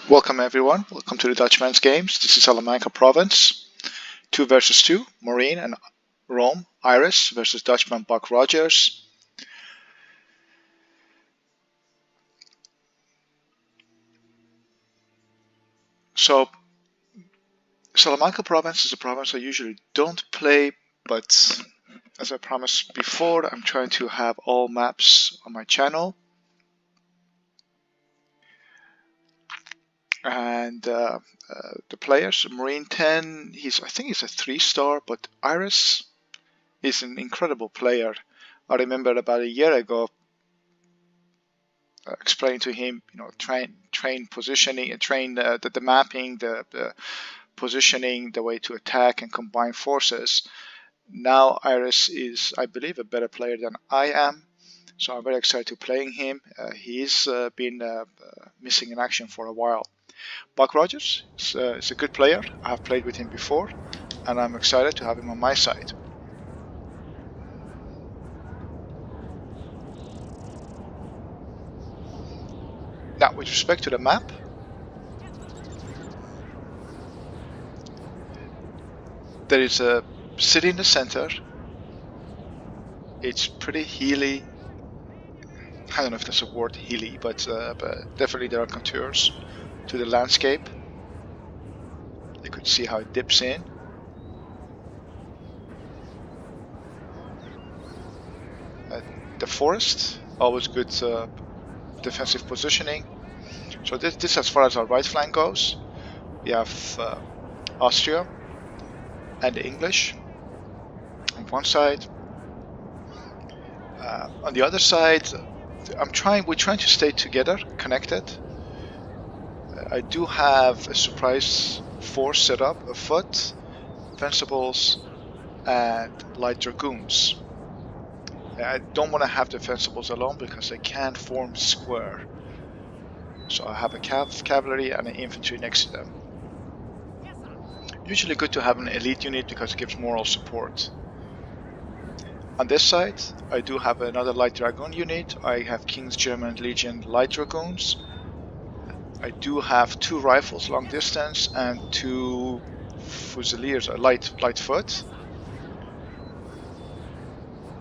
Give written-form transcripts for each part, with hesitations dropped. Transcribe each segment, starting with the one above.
Welcome everyone, welcome to the Dutchman's Games. This is Salamanca Province, 2 versus 2, Marine and Rome, Iris versus Dutchman Buck Rogers. So, Salamanca Province is a province I usually don't play, but as I promised before, I'm trying to have all maps on my channel. And the players, Marine 10, I think he's a 3-star, but Iris is an incredible player. I remember about a year ago explaining to him, train positioning, train the mapping, the positioning, the way to attack and combine forces. Now Iris is, I believe, a better player than I am, so I'm very excited to playing him. He's been missing in action for a while. Buck Rogers is a good player. I have played with him before, and I'm excited to have him on my side. Now, with respect to the map, there is a city in the center. It's pretty hilly. I don't know if that's a word, hilly, but definitely there are contours to the landscape. You could see how it dips in. The forest, always good defensive positioning. So this as far as our right flank goes. We have Austria and the English on one side. On the other side, we're trying to stay together, connected. I do have a surprise force set up afoot, Fencibles and light dragoons. I don't want to have the Fencibles alone because they can't form square. So I have a cavalry and an infantry next to them. Usually good to have an elite unit because it gives moral support. On this side, I do have another light dragoon unit. I have King's German Legion light dragoons. I do have 2 rifles long distance and 2 fusiliers, light foot.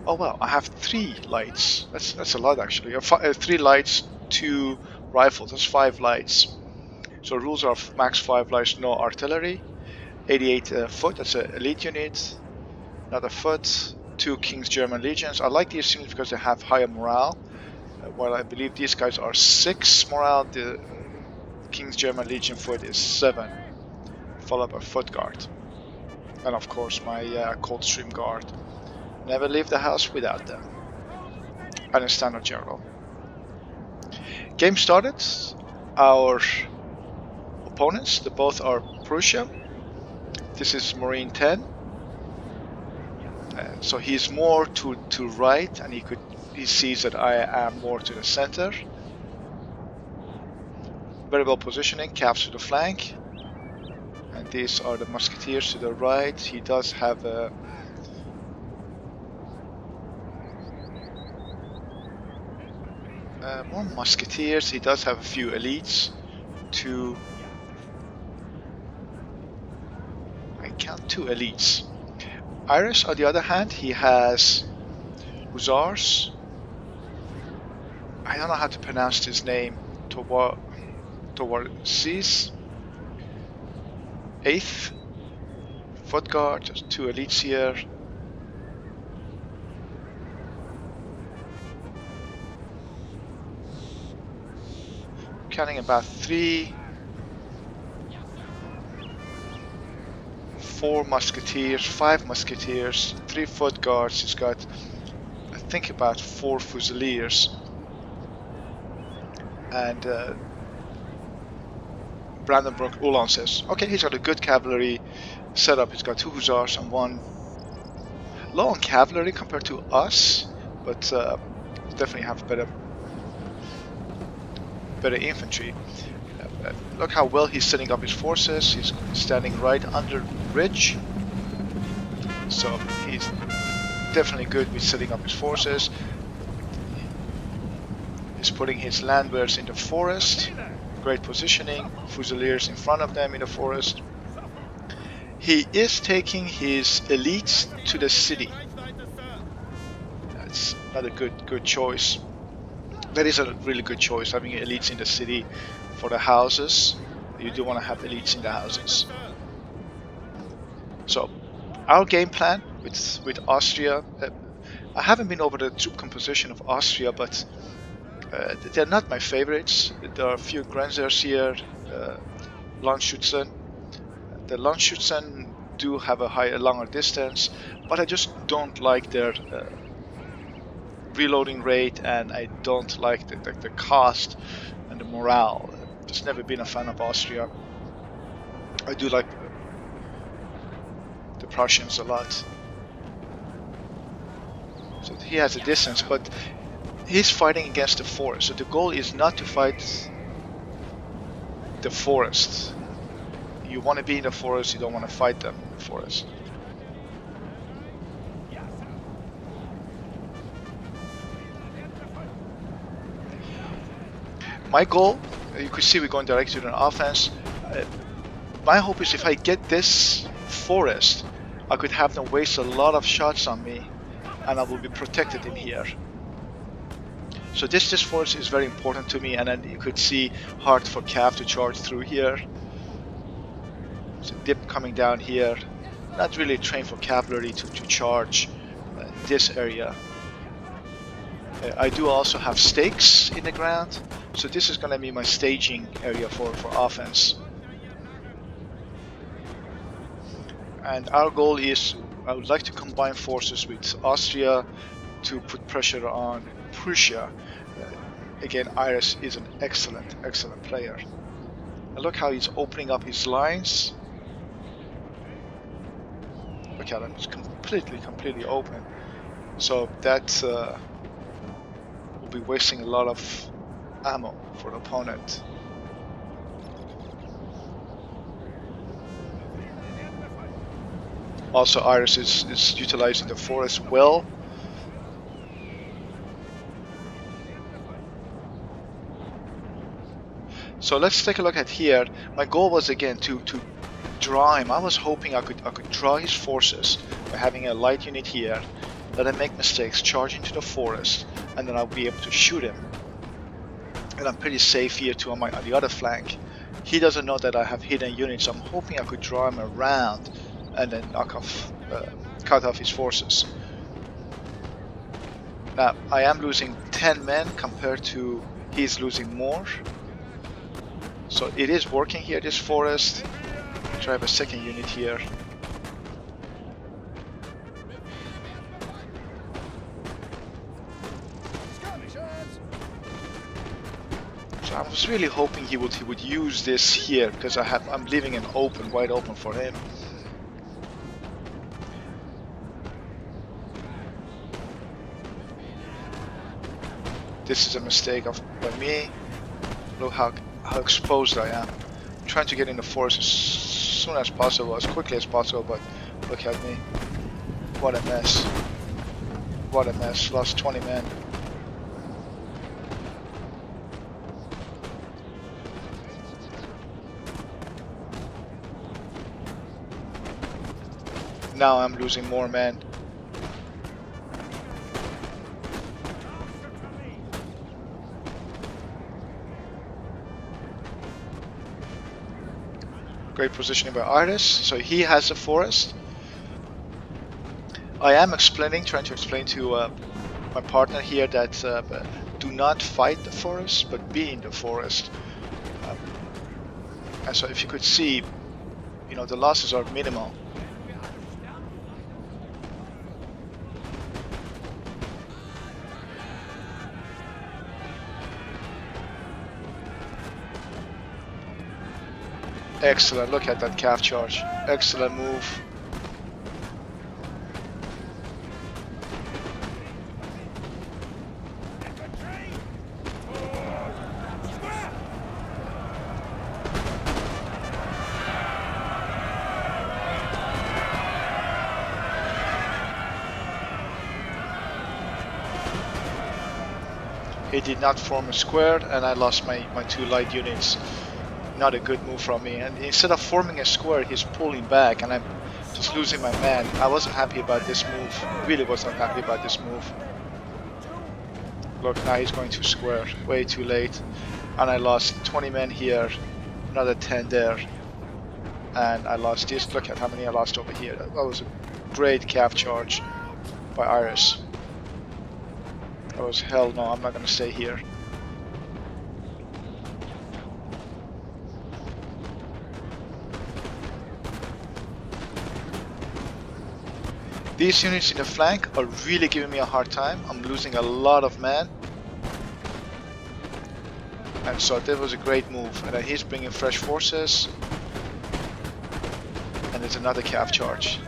Oh well, I have 3 lights. That's a lot actually. 3 lights, 2 rifles. That's 5 lights. So rules are max 5 lights, no artillery. 88 foot. That's an elite unit. Another foot. 2 King's German Legions. I like these units because they have higher morale. While I believe these guys are 6 morale, the King's German Legion foot is 7, followed by foot guard, and of course my Coldstream guard. Never leave the house without them. And a standard general. Game started. Our opponents, they both are Prussia. This is Marine 10. So he's more to right, and he sees that I am more to the center. Very well positioning, caps to the flank, and these are the musketeers to the right. He does have more musketeers. He does have a few elites. 2, I count 2 elites. Iris, on the other hand, he has hussars. I don't know how to pronounce his name. Towards 8th foot guard, just 2 elites here. Counting about 4 musketeers, 5 musketeers, 3 foot guards. He's got, I think, about 4 fusiliers, and Brandenburg Uhlans. Okay, he's got a good cavalry setup. He's got 2 hussars and 1 low on cavalry compared to us, but definitely have better infantry. Look how well he's setting up his forces. He's standing right under ridge, so he's definitely good with setting up his forces. He's putting his landwehrers in the forest. Great positioning, Fusiliers in front of them in the forest. He is taking his elites to the city. That's not a good choice. That is a really good choice, having elites in the city for the houses. You do want to have elites in the houses. So our game plan with Austria, I haven't been over the troop composition of Austria, but they're not my favorites. There are a few Grenzers here, Landschützen. The Landschützen do have a longer distance, but I just don't like their reloading rate, and I don't like the cost and the morale. Just never been a fan of Austria. I do like the Prussians a lot. So he has a distance, but he's fighting against the forest. So the goal is not to fight the forest. You want to be in the forest, you don't want to fight them in the forest. My goal, you could see we're going directly to an offense. My hope is if I get this forest, I could have them waste a lot of shots on me, and I will be protected in here. So this forest is very important to me, and then you could see hard for Cav to charge through here. So dip coming down here. Not really trained for cavalry to charge this area. I do also have stakes in the ground, so this is going to be my staging area for offense. And our goal is, I would like to combine forces with Austria to put pressure on Prussia. Again, Iris is an excellent player. And look how he's opening up his lines. Look at him, it's completely open. So that will be wasting a lot of ammo for the opponent. Also, Iris is utilizing the forest well. So let's take a look at here. My goal was again to draw him. I was hoping I could draw his forces by having a light unit here, let him make mistakes, charge into the forest, and then I'll be able to shoot him. And I'm pretty safe here too on the other flank. He doesn't know that I have hidden units. I'm hoping I could draw him around and then cut off his forces. Now I am losing 10 men compared to he's losing more. So it is working here, this forest. Try have a second unit here. So I was really hoping he would use this here, because I'm leaving it open, wide open for him. This is a mistake by me. Look how exposed I am. I'm trying to get in the forest as soon as possible, as quickly as possible, but look at me. What a mess. What a mess. Lost 20 men. Now I'm losing more men. Great positioning by Iris. So he has a forest. I am trying to explain to my partner here that do not fight the forest, but be in the forest. And so if you could see, the losses are minimal. Excellent, look at that calf charge. Excellent move. He did not form a square, and I lost my 2 light units. Not a good move from me. And instead of forming a square, he's pulling back, and I'm just losing my man. I wasn't happy about this move. Really was not happy about this move. Look, now he's going to square. Way too late. And I lost 20 men here, another 10 there. And I lost this. Look at how many I lost over here. That was a great cav charge by Iris. That was hell no, I'm not going to stay here. These units in the flank are really giving me a hard time. I'm losing a lot of men. And so that was a great move. And then he's bringing fresh forces. And there's another cav charge.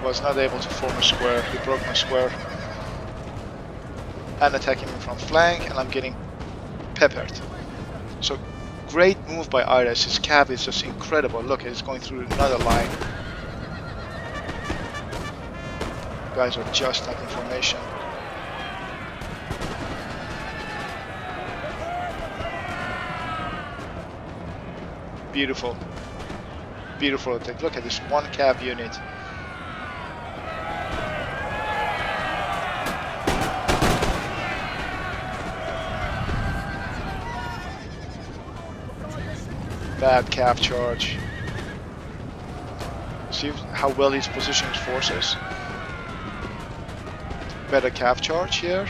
Was not able to form a square. He broke my square. And attacking me from flank, and I'm getting peppered. So great move by Iris. His cav is just incredible. Look, he's going through another line. You guys are just not in formation. Beautiful. Beautiful attack. Look at this one cav unit. Bad cav charge. See how well he's positioning his forces. Better cav charge here.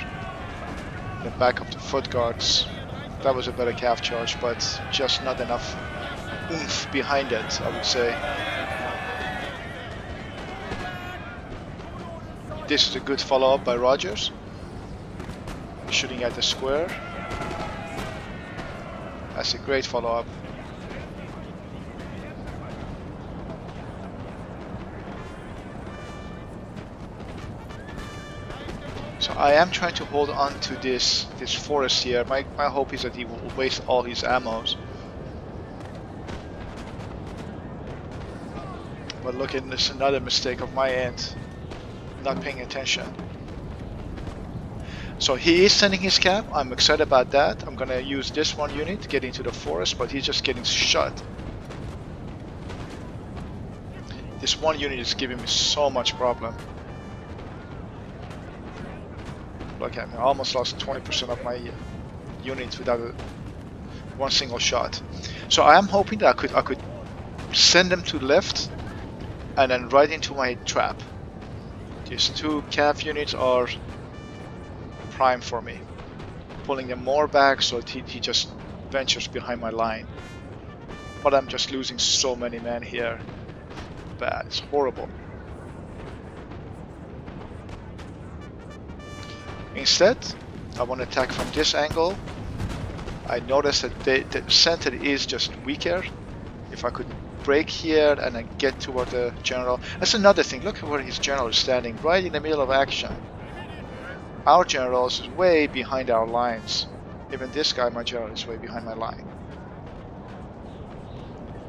Then back up to foot guards. That was a better cav charge, but just not enough oomph behind it, I would say. This is a good follow-up by Rogers. Shooting at the square. That's a great follow-up. So I am trying to hold on to this forest here. My hope is that he will waste all his ammos. But look at this, another mistake of my end. Not paying attention. So he is sending his cav. I'm excited about that. I'm gonna use this one unit to get into the forest, but he's just getting shot. This one unit is giving me so much problem. Look at me, I almost lost 20% of my units without one single shot. So I am hoping that I could send them to the left and then right into my trap. These 2 cav units are prime for me. Pulling them more back so that he just ventures behind my line. But I'm just losing so many men here. Bad, it's horrible. Instead, I want to attack from this angle. I noticed that the center is just weaker. If I could break here and then get toward the general. That's another thing. Look at where his general is standing, right in the middle of action. Our general is way behind our lines. Even this guy, my general, is way behind my line.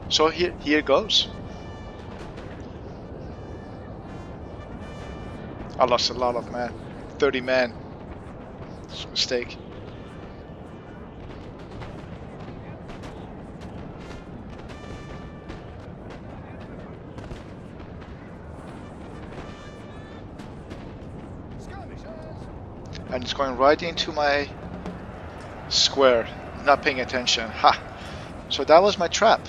So here goes. I lost a lot of men. 30 men. It's a mistake. And it's going right into my square. Not paying attention. Ha! So that was my trap.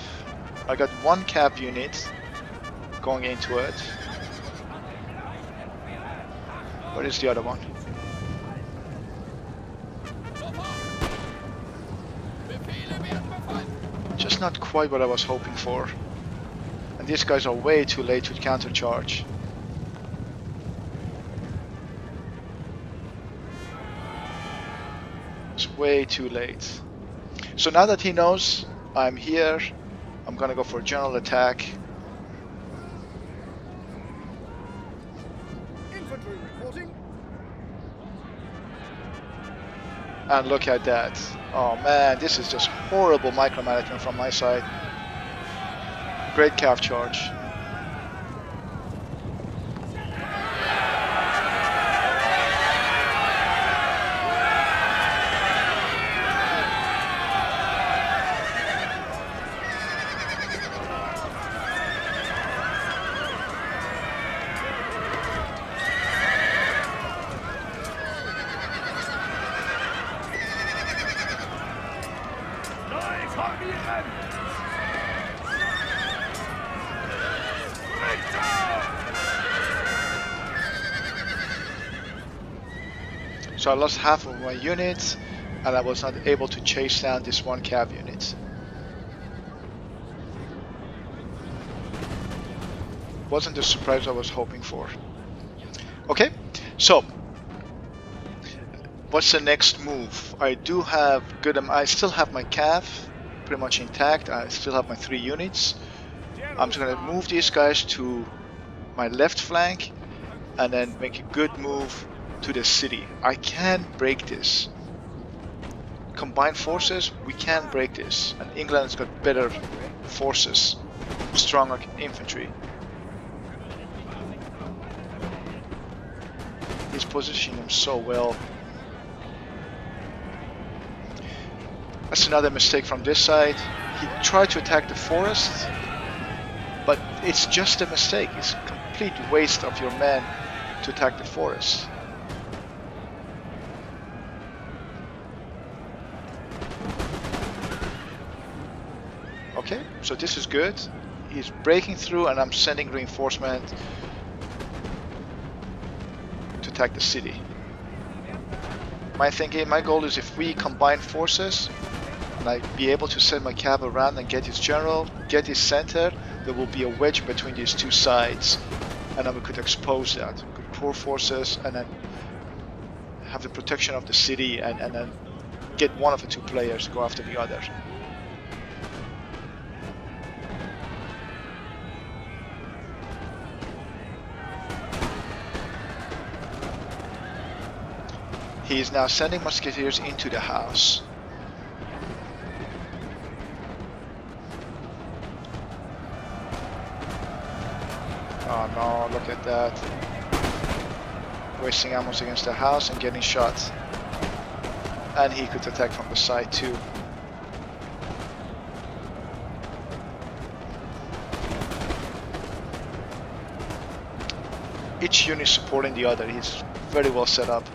I got one cav unit going into it. Where is the other one? Just not quite what I was hoping for. And these guys are way too late to countercharge. It's way too late. So now that he knows I'm here, I'm gonna go for a general attack. Infantry reporting. And look at that. Oh man, this is just horrible micromanagement from my side. Great cav charge. So I lost half of my unit, and I was not able to chase down this one cav unit. Wasn't the surprise I was hoping for. Okay, so what's the next move? I do have good. I still have my cav pretty much intact. I still have my 3 units. I'm just gonna move these guys to my left flank, and then make a good move to the city. I can break this. Combined forces, we can break this. And England has got better forces, stronger infantry. He's positioning them so well. That's another mistake from this side. He tried to attack the forest, but it's just a mistake. It's a complete waste of your men to attack the forest. Okay, so this is good. He's breaking through, and I'm sending reinforcement to attack the city. My goal is, if we combine forces and I be able to send my cav around and get his general, get his center, there will be a wedge between these two sides, and then we could expose that. We could pour forces and then have the protection of the city, and then get one of the 2 players to go after the other. He is now sending musketeers into the house. Oh no, look at that. Wasting ammo against the house and getting shot. And he could attack from the side too. Each unit supporting the other. He's very well set up.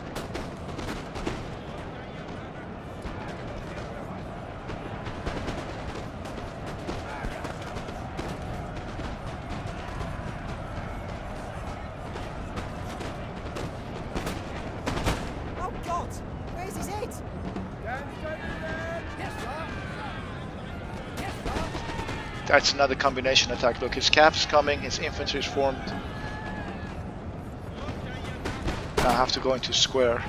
That's another combination attack. Look, his cav is coming, his infantry is formed. Now I have to go into square.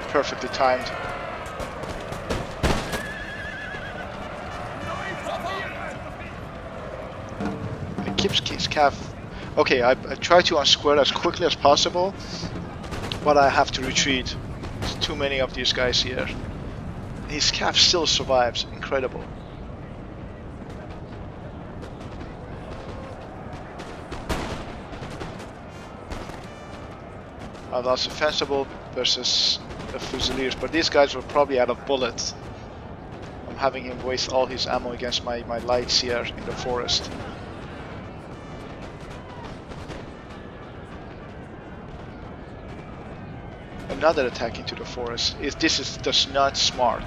Perfectly timed. It keeps his cav. Okay, I try to unsquare as quickly as possible, but I have to retreat. There's too many of these guys here. His cav still survives. Incredible. I lost a fencible versus the Fusiliers, but these guys were probably out of bullets. I'm having him waste all his ammo against my lights here in the forest. Another attack into the forest. This is just not smart.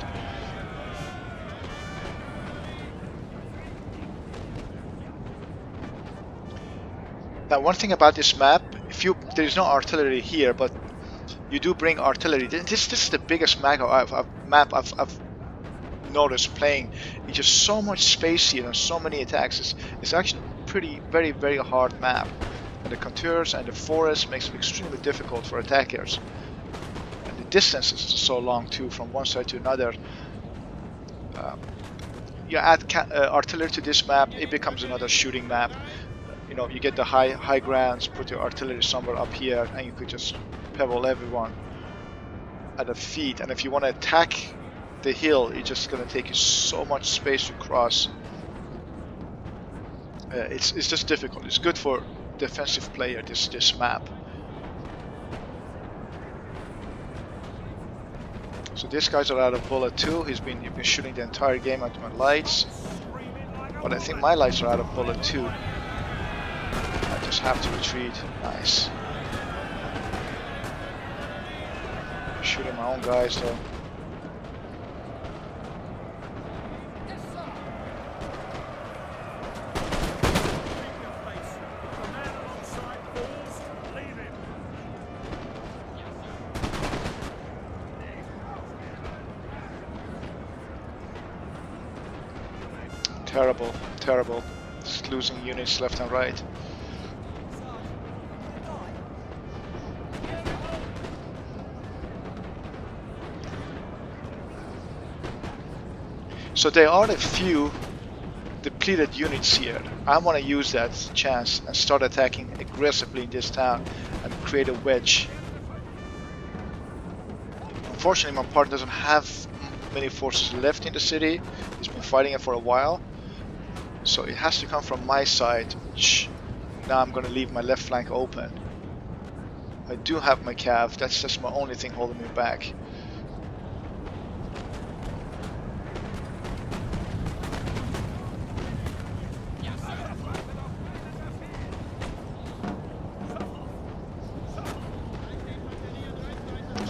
Now, one thing about this map, there is no artillery here, but you do bring artillery. This is the biggest map I've noticed playing. It's just so much space here and so many attacks. It's actually very, very hard map. And the contours and the forest makes it extremely difficult for attackers. The distance is so long too, from one side to another. You add artillery to this map, it becomes another shooting map. You know, you get the high grounds, put your artillery somewhere up here, and you could just pebble everyone at the feet. And if you want to attack the hill, it's just going to take you so much space to cross. It's just difficult. It's good for defensive player, this map. So these guys are out of bullet too. He's been shooting the entire game at my lights, but I think my lights are out of bullet too. I just have to retreat. Nice. Shooting my own guys though. Terrible, terrible. Just losing units left and right. So there are a few depleted units here. I want to use that chance and start attacking aggressively in this town and create a wedge. Unfortunately, my partner doesn't have many forces left in the city. He's been fighting it for a while. So it has to come from my side, which now I'm going to leave my left flank open. I do have my cav, that's just my only thing holding me back.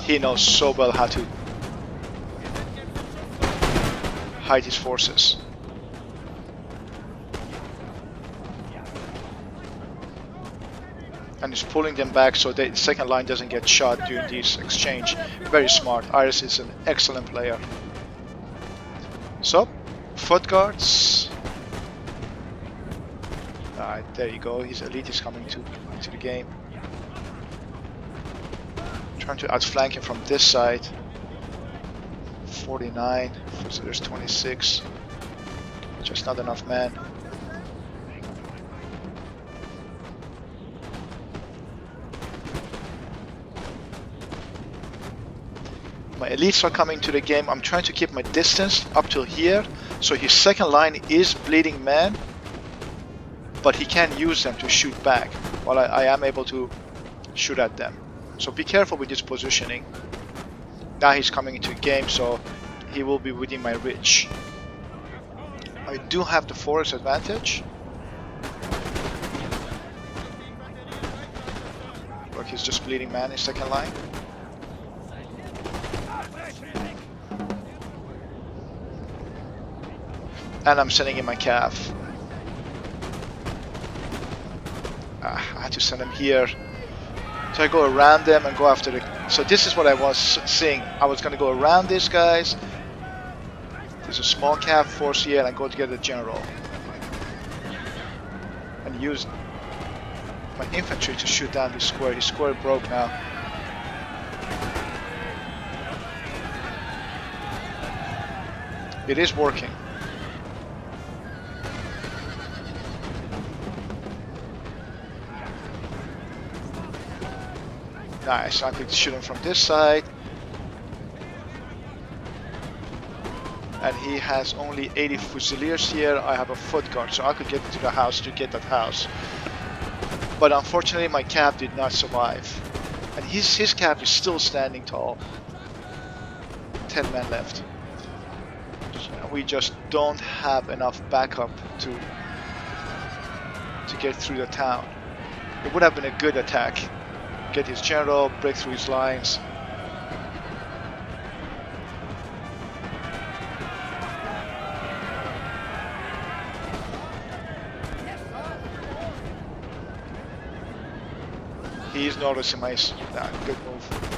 He knows so well how to hide his forces. And he's pulling them back so the second line doesn't get shot during this exchange. Very smart. Iris is an excellent player. So, foot guards. Alright, there you go. His elite is coming into the game. Trying to outflank him from this side. 49, so there's 26. Just not enough men. My elites are coming to the game. I'm trying to keep my distance up till here, so his second line is bleeding men, but he can use them to shoot back while I am able to shoot at them. So be careful with this positioning. Now he's coming into the game, so he will be within my reach. I do have the forest advantage. Look, he's just bleeding man in second line. And I'm sending in my cav. I had to send him here. So I go around them and go after the... So this is what I was seeing. I was going to go around these guys. There's a small cav force here and I go to get the general. And use my infantry to shoot down this square. This square broke now. It is working. Nice, I could shoot him from this side. And he has only 80 fusiliers here. I have a foot guard, so I could get to the house to get that house. But unfortunately my cav did not survive. And his cav is still standing tall. 10 men left. We just don't have enough backup to get through the town. It would have been a good attack. Get his general, break through his lines. He's noticing my... good move.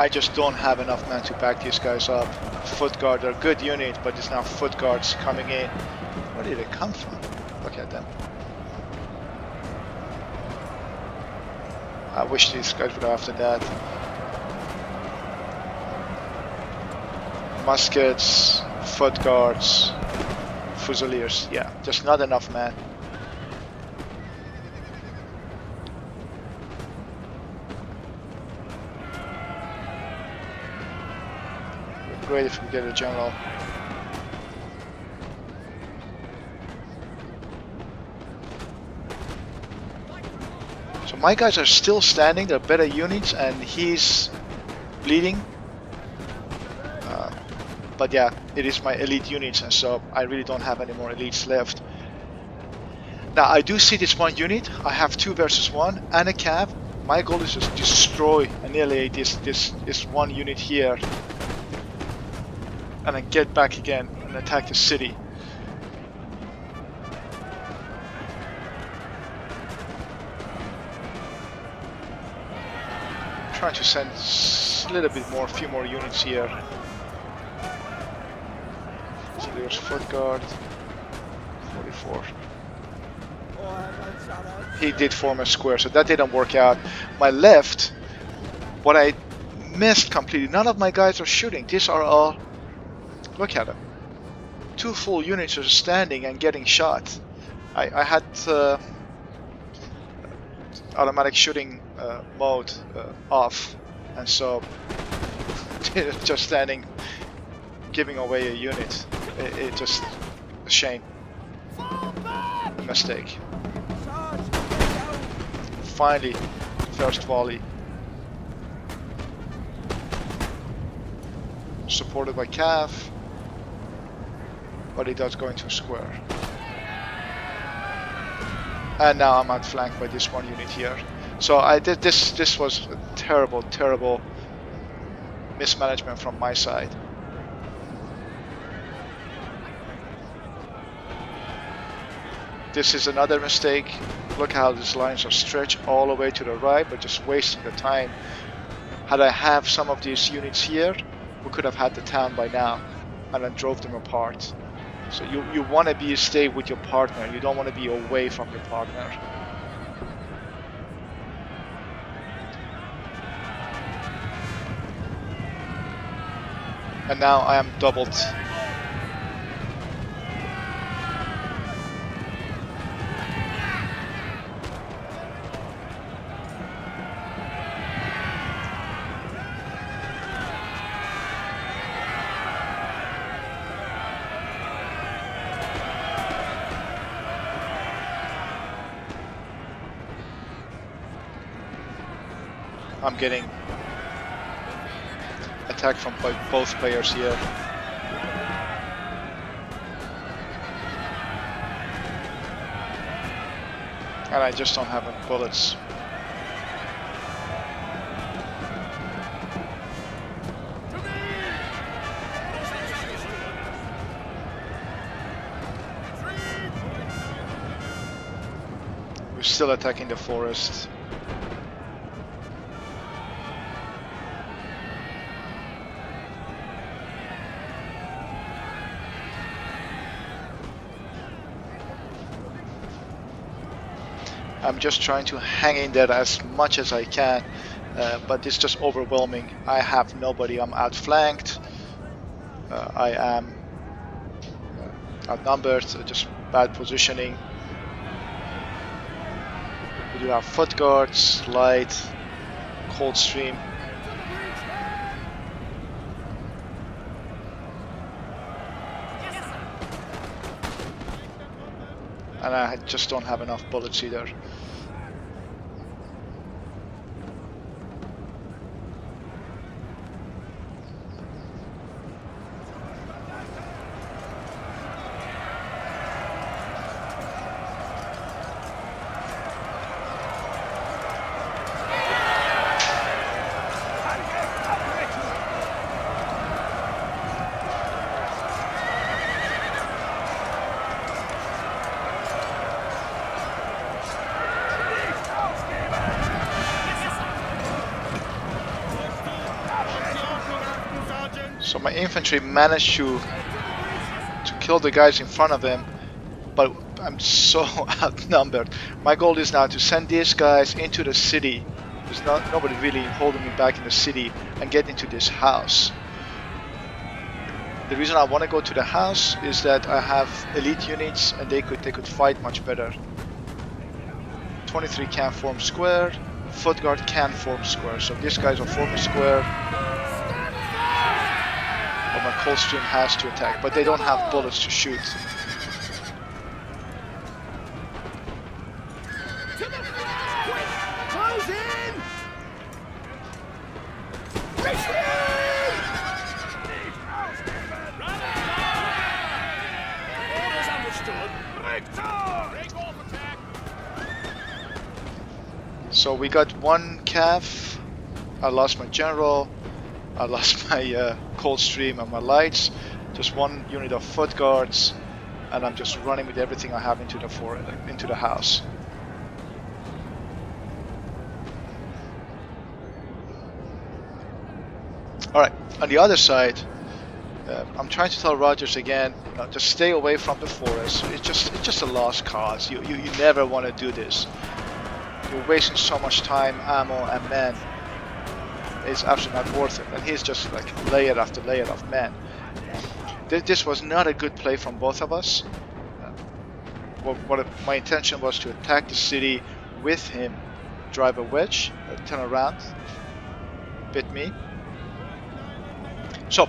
I just don't have enough men to back these guys up. Foot guard, they're a good unit, but it's now foot guards coming in. Where did it come from? Look at them. I wish these guys would have after that. Muskets, foot guards, fusiliers. Yeah, just not enough men. Great if we get a general. So my guys are still standing, they're better units, and he's bleeding. But yeah, it is my elite units, and so I really don't have any more elites left. Now I do see this one unit. I have 2 versus 1 and a cav. My goal is just destroy, annihilate this one unit here, and then get back again and attack the city. I'm trying to send a little bit more, a few more units here. So there's foot guard, 44. He did form a square, so that didn't work out. My left, what I missed completely, none of my guys are shooting. These are all, look at them. 2 full units are standing and getting shot. I had automatic shooting mode off, and so just standing, giving away a unit. It just a shame. Mistake. Finally, first volley. Supported by Cav, but he does go into square. And now I'm outflanked by this one unit here. So I did this. This was a terrible mismanagement from my side. This is another mistake. Look how these lines are stretched all the way to the right, but just wasting the time. Had I have some of these units here, we could have had the town by now, and then drove them apart. So you want to stay with your partner. You don't want to be away from your partner. And now I am doubled. I'm getting attacked from both players here. And I just don't have enough bullets. We're still attacking the forest. I'm just trying to hang in there as much as I can, but it's just overwhelming. I have nobody. I'm outflanked. I am outnumbered. Just bad positioning. We do have foot guards, light, cold stream. And I just don't have enough bullets either. So my infantry managed to kill the guys in front of him, but I'm so outnumbered. My goal is now to send these guys into the city. There's nobody really holding me back in the city, and get into this house. The reason I want to go to the house is that I have elite units and they could fight much better. 23 can form square, foot guard can form square, so these guys are forming square. But my Coldstream has to attack, but they don't have bullets to shoot. Close in! Orders understood. So we got one cav. I lost my general. I lost my Coldstream and my lights. Just one unit of foot guards, and I'm just running with everything I have into the house. Alright, on the other side, I'm trying to tell Rogers again, just stay away from the forest. It's just a lost cause. You never want to do this. You're wasting so much time, ammo, and men. It's absolutely not worth it. And he's just like layer after layer of men. This was not a good play from both of us. My intention was to attack the city with him, drive a wedge, turn around, bit me. So,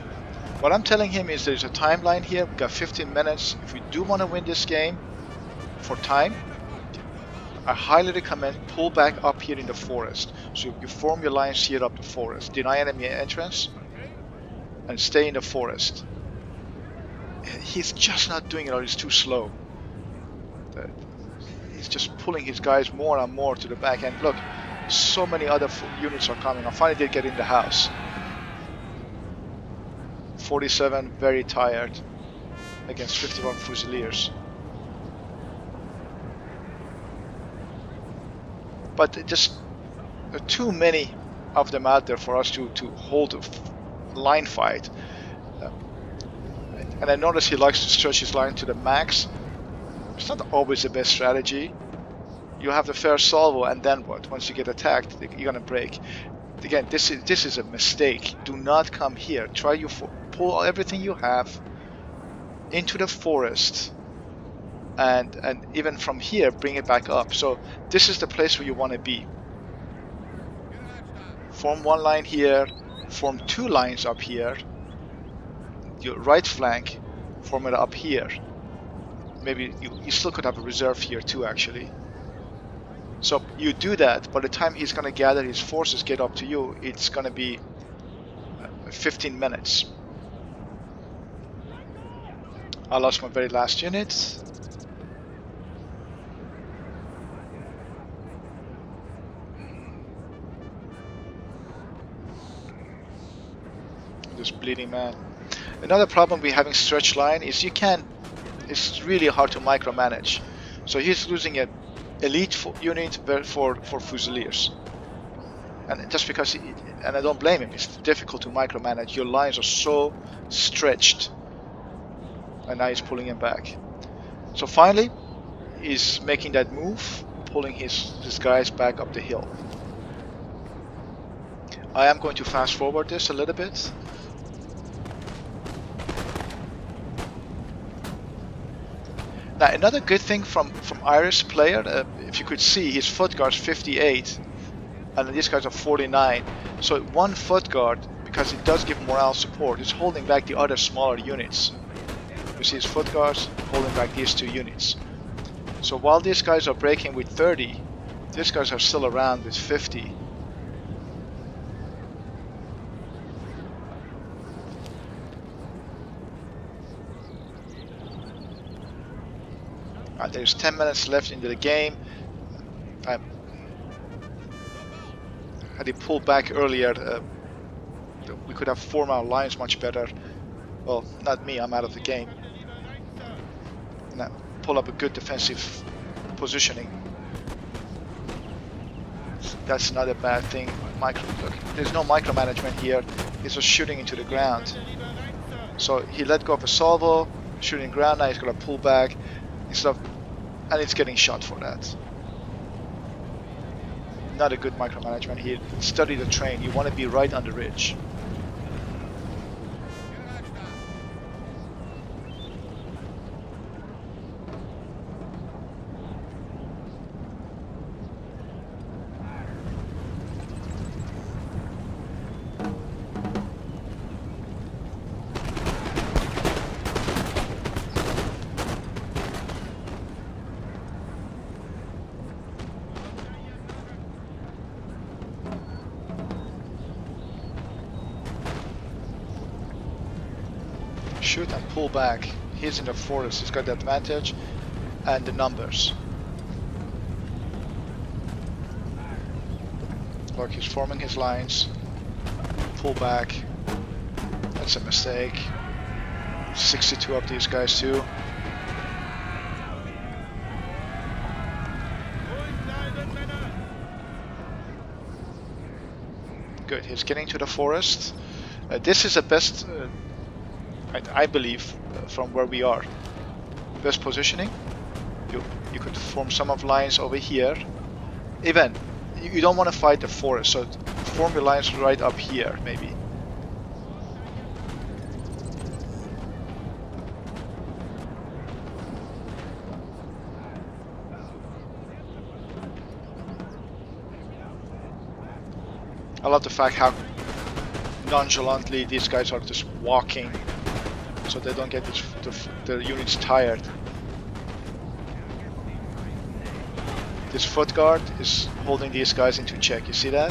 what I'm telling him is there's a timeline here. We've got 15 minutes. If we do want to win this game for time, I highly recommend pull back up here in the forest. So you form your lines here up the forest, deny enemy entrance, and stay in the forest. He's just not doing it, or he's too slow. He's just pulling his guys more and more to the back. And look, so many other units are coming. I finally did get in the house. 47 very tired against 51 Fusiliers. But just too many of them out there for us to hold a line fight. And I notice he likes to stretch his line to the max. It's not always the best strategy. You have the fair salvo, and then what? Once you get attacked, you're gonna break. Again, this is a mistake. Do not come here. Try you pull everything you have into the forest, and even from here bring it back up. So this is the place where you want to be. Form one line here, form two lines up here. Your right flank, form it up here. Maybe you still could have a reserve here too, actually. So you do that. By the time he's going to gather his forces, get up to you, it's going to be 15 minutes. I lost my very last unit. This bleeding man. Another problem with having stretched line is it's really hard to micromanage. So he's losing an elite unit for Fusiliers. And just because, and I don't blame him, it's difficult to micromanage. Your lines are so stretched. And now he's pulling him back. So finally, he's making that move, pulling his guys back up the hill. I am going to fast forward this a little bit. Now, another good thing from Irish player, if you could see, his foot guard's 58, and these guys are 49. So one foot guard, because it does give morale support, is holding back the other smaller units. You see his foot guards holding back these two units. So while these guys are breaking with 30, these guys are still around with 50. There's 10 minutes left into the game. Had he pulled back earlier, we could have formed our lines much better. Well, not me, I'm out of the game. Now, pull up a good defensive positioning. That's another bad thing. Look, there's no micromanagement here. He's just shooting into the ground. So he let go of a salvo, shooting ground. Now he's gonna pull back instead of, and it's getting shot for that. Not a good micromanagement here. Study the train. You want to be right on the ridge. Shoot and pull back. He's in the forest. He's got the advantage and the numbers. Look, he's forming his lines. Pull back. That's a mistake. 62 of these guys too. Good. He's getting to the forest. This is the best. I believe from where we are, best positioning. You could form some of lines over here. Even you don't want to fight the forest, so form your lines right up here maybe. I love the fact how nonchalantly these guys are just walking, so they don't get the units tired. This foot guard is holding these guys into check. You see that?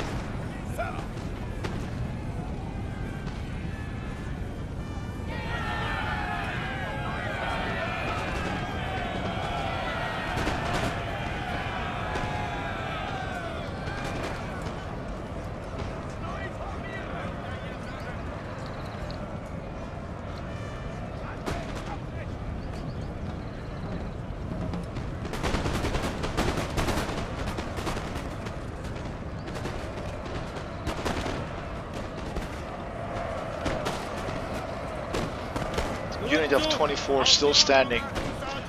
Unit of 24 still standing.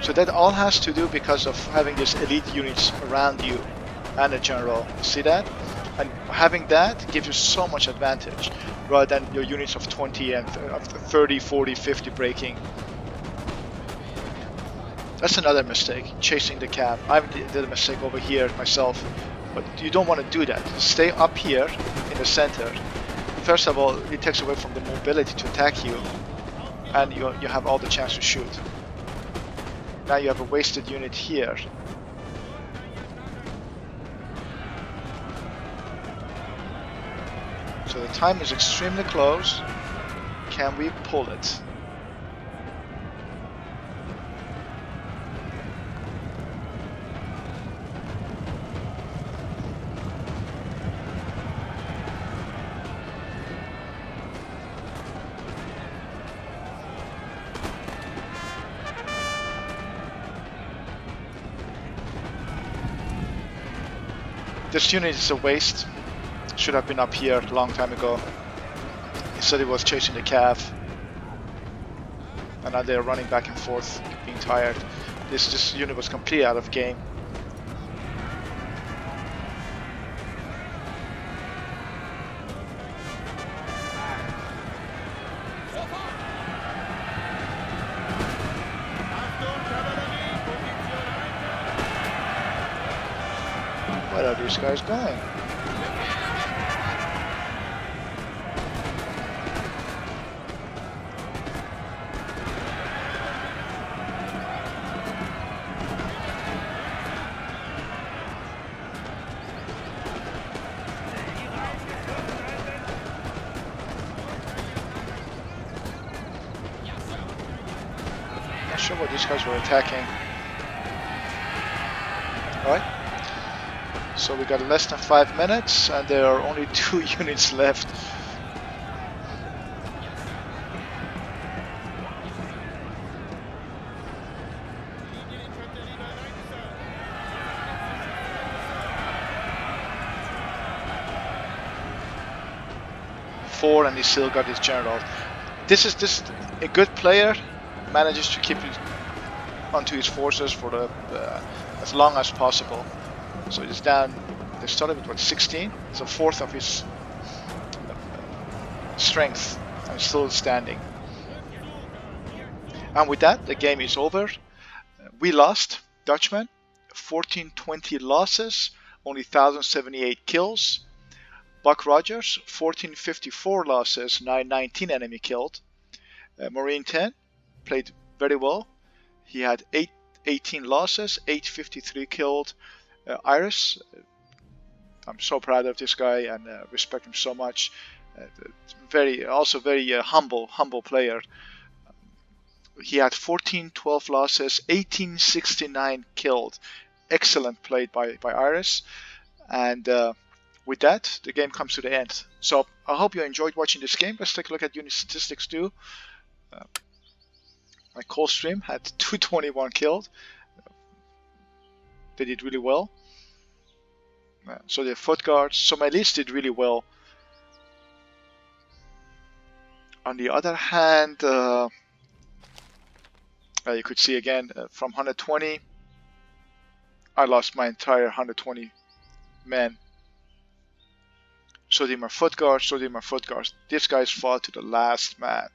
So that all has to do because of having these elite units around you and a general. See that? And having that gives you so much advantage rather than your units of 20 and 30, 40, 50 breaking. That's another mistake, chasing the cab. I did a mistake over here myself, but you don't want to do that. Stay up here in the center. First of all, it takes away from the mobility to attack you, and you have all the chance to shoot. Now you have a wasted unit here. So the time is extremely close. Can we pull it? This unit is a waste. Should have been up here a long time ago. Instead it was chasing the calf. And now they're running back and forth, being tired. This unit was completely out of game. Where are these guys going? Not sure what these guys were attacking. Alright. So we got less than 5 minutes and there are only 2 units left. 4, and he still got his general. This is a good player, manages to keep it onto his forces for the as long as possible. So it's down. They started with what, 16? It's a fourth of his strength, and still standing. And with that, the game is over. We lost. Dutchman, 1420 losses, only 1078 kills. Buck Rogers, 1454 losses, 919 enemy killed. Marine 10 played very well. He had 18 losses, 853 killed. Iris, I'm so proud of this guy and respect him so much. Very humble player. He had 1412 losses, 1869 killed. Excellent play by Iris. And with that, the game comes to the end. So I hope you enjoyed watching this game. Let's take a look at unit statistics too. My Coldstream had 221 killed. They did really well. So the foot guards. So my list did really well. On the other hand, you could see again from 120, I lost my entire 120 men. So did my foot guards. So did my foot guards. These guys fought to the last man.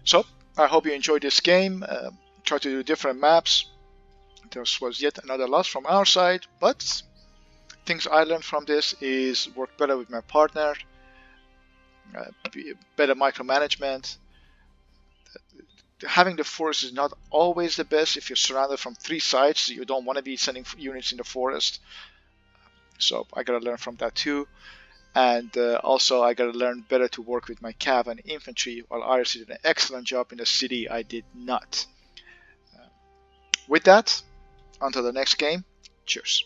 So I hope you enjoyed this game. Try to do different maps. This was yet another loss from our side, but things I learned from this is work better with my partner, better micromanagement. Having the forest is not always the best if you're surrounded from 3 sides. You don't want to be sending units in the forest. So I gotta learn from that too. And also I gotta learn better to work with my cav and infantry, while Iris did an excellent job in the city. I did not. With that, until the next game, cheers.